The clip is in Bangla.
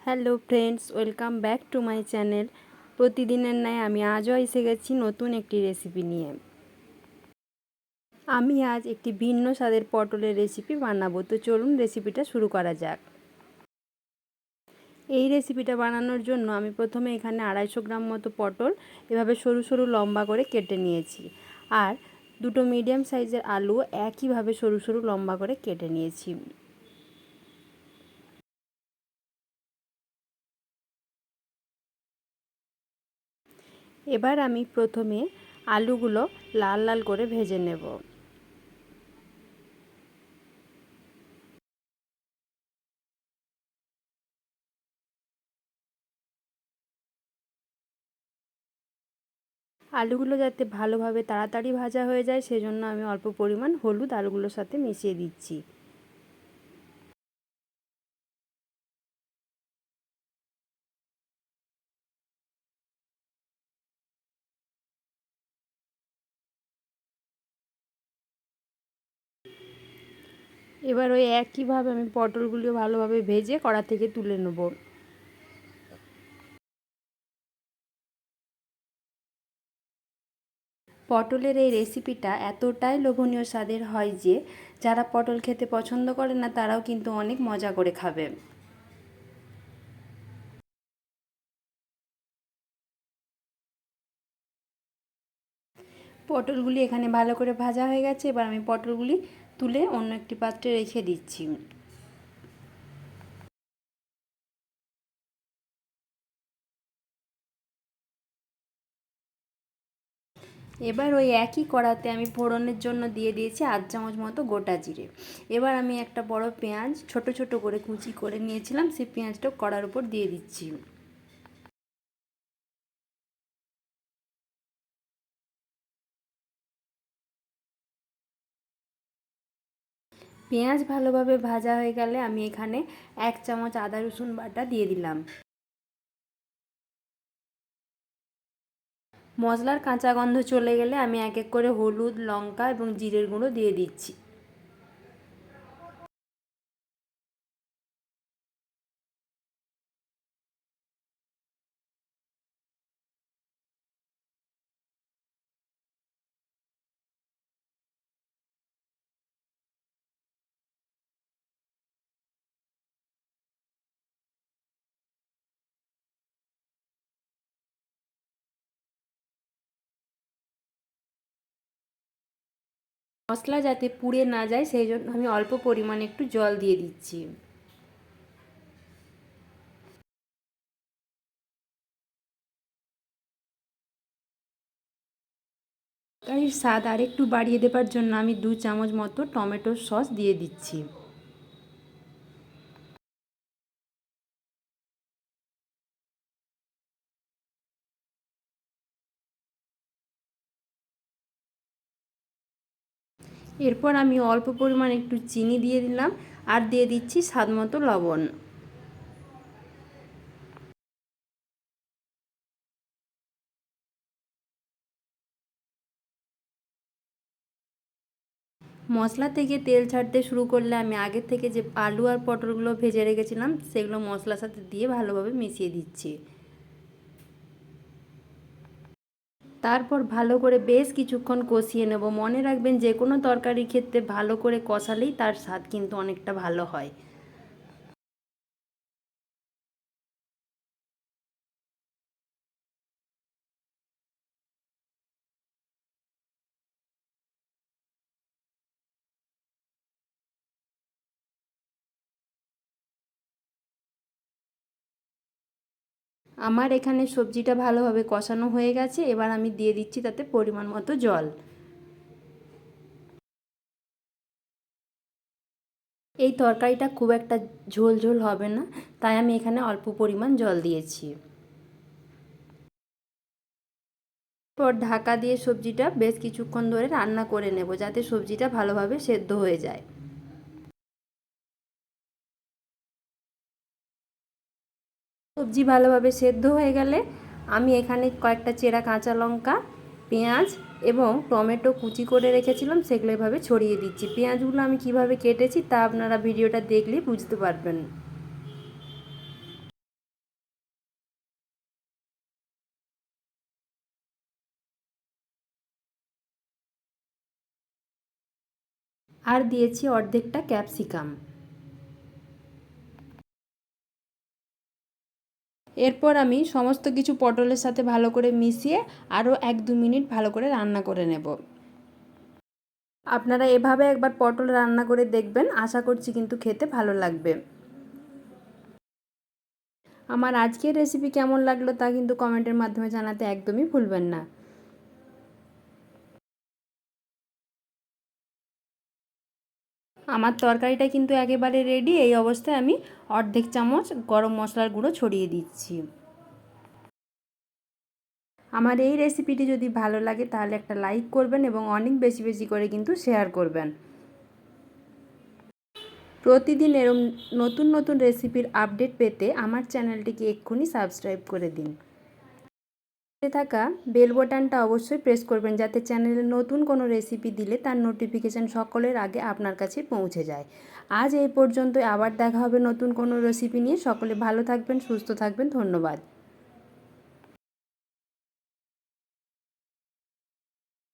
Hello friends, welcome back to my channel. প্রতিদিনের ন্যায় আমি আজও এসে গেছি নতুন একটি রেসিপি নিয়ে। আমি আজ একটি ভিন্ন স্বাদের পটলের রেসিপি বানাবো। তো চলুন রেসিপিটা শুরু করা যাক। এই রেসিপিটা বানানোর জন্য আমি প্রথমে এখানে 250 গ্রাম মতো পটল এভাবে সরু সরু লম্বা করে কেটে নিয়েছি। আর দুটো মিডিয়াম সাইজের আলু একইভাবে সরু সরু লম্বা করে কেটে নিয়েছি। এবার আমি প্রথমে আলুগুলো লাল লাল করে ভেজে নেব। আলুগুলো যাতে ভালোভাবে তাড়াতাড়ি ভাজা হয়ে যায় সেজন্য আমি অল্প পরিমাণ হলুদ আলুগুলোর সাথে মিশিয়ে দিচ্ছি। এবার ওই একইভাবে আমি পটলগুলো ভালোভাবে ভেজে কড়া থেকে তুলে নেব। পটলের এই রেসিপিটা এতটাই লোভনীয় স্বাদের হয় যে যারা পটল খেতে পছন্দ করে না তারাও কিন্তু অনেক মজা করে খাবে। পটলগুলি এখানে ভালো করে ভাজা হয়ে গেছে। এবার আমি পটলগুলি তুলে অন্য একটি পাত্রে রেখে দিচ্ছি। এবার ওই একই কড়াতে আমি ফোড়নের জন্য দিয়ে দিয়েছি 1/2 চামচ মতো গোটা জিরে। এবার আমি একটা বড় পেঁয়াজ ছোট ছোট করে কুচি করে নিয়েছিলাম, সেই পেঁয়াজটা কড়ার উপর দিয়ে দিচ্ছি। পেঁয়াজ ভালোভাবে ভাজা হয়ে গেলে আমি এখানে 1 চামচ আদা রসুন বাটা দিয়ে দিলাম। মশলার কাঁচা গন্ধ চলে গেলে আমি এক এক করে হলুদ, লঙ্কা এবং জিরের গুঁড়ো দিয়ে দিচ্ছি। মশলা যাতে পুড়ে না যায় সেই জন্য আমি অল্প পরিমাণে একটু জল দিয়ে দিচ্ছি। তরকারির স্বাদ আর একটু বাড়িয়ে দেবার জন্য আমি 2 চামচ মতো টমেটোর সস দিয়ে দিচ্ছি। এরপর আমি অল্প পরিমাণ একটু চিনি দিয়ে দিলাম আর দিয়ে দিচ্ছি স্বাদ মতো লবণ। মশলা থেকে তেল ছাড়তে শুরু করলে আমি আগে থেকে যে আলু আর পটলগুলো ভেজে রেখেছিলাম সেগুলো মশলার সাথে দিয়ে ভালোভাবে মিশিয়ে দিচ্ছি। তারপর ভালো করে বেশ কিছুক্ষণ কষিয়ে নেব। মনে রাখবেন যে কোনো তরকারির ক্ষেত্রে ভালো করে কষালেই তার স্বাদ কিন্তু অনেকটা ভালো হয়। আমার এখানে সবজিটা ভালোভাবে কষানো হয়ে গেছে। এবার আমি দিয়ে দিচ্ছি তাতে পরিমাণ মতো জল। এই তরকারিটা খুব একটা ঝোল ঝোল হবে না, তাই আমি এখানে অল্প পরিমাণ জল দিয়েছি। পর ঢাকা দিয়ে সবজিটা বেশ কিছুক্ষণ ধরে রান্না করে নেব যাতে সবজিটা ভালোভাবে সেদ্ধ হয়ে যায়। সবজি ভালোভাবে সেদ্ধ হয়ে গেলে আমি এখানে কয়েকটা চেরা কাঁচা লঙ্কা, পেঁয়াজ এবং টমেটো কুচি করে রেখেছিলাম সেগুলো এভাবে ছড়িয়ে দিচ্ছি। পেঁয়াজগুলো আমি কিভাবে কেটেছি তা আপনারা ভিডিওটা দেখলেই বুঝতে পারবেন। আর দিয়েছি অর্ধেকটা ক্যাপসিকাম। এরপর আমি সমস্ত কিছু পটলের সাথে ভালো করে মিশিয়ে আরও 1-2 মিনিট ভালো করে রান্না করে নেব। আপনারা এভাবে একবার পটল রান্না করে দেখবেন, আশা করছি কিন্তু খেতে ভালো লাগবে। আমার আজকের রেসিপি কেমন লাগলো তা কিন্তু কমেন্টের মাধ্যমে জানাতে একদমই ভুলবেন না। আমার তরকারিটা কিন্তু একেবারে রেডি। এই অবস্থায় আমি অর্ধেক চামচ গরম মশলার গুঁড়ো ছড়িয়ে দিচ্ছি। আমার এই রেসিপিটি যদি ভালো লাগে তাহলে একটা লাইক করবেন এবং অনেক বেশি বেশি করে কিন্তু শেয়ার করবেন। প্রতিদিন এরম নতুন নতুন রেসিপির আপডেট পেতে আমার চ্যানেলটিকে এক্ষুনি সাবস্ক্রাইব করে দিন। পাশে থাকা বেল বাটনটা অবশ্যই প্রেস করবেন যাতে চ্যানেলে নতুন কোনো রেসিপি দিলে তার নোটিফিকেশান সকলের আগে আপনার কাছে পৌঁছে যায়। আজ এই পর্যন্ত, আবার দেখা হবে নতুন কোনো রেসিপি নিয়ে। সকলে ভালো থাকবেন, সুস্থ থাকবেন। ধন্যবাদ।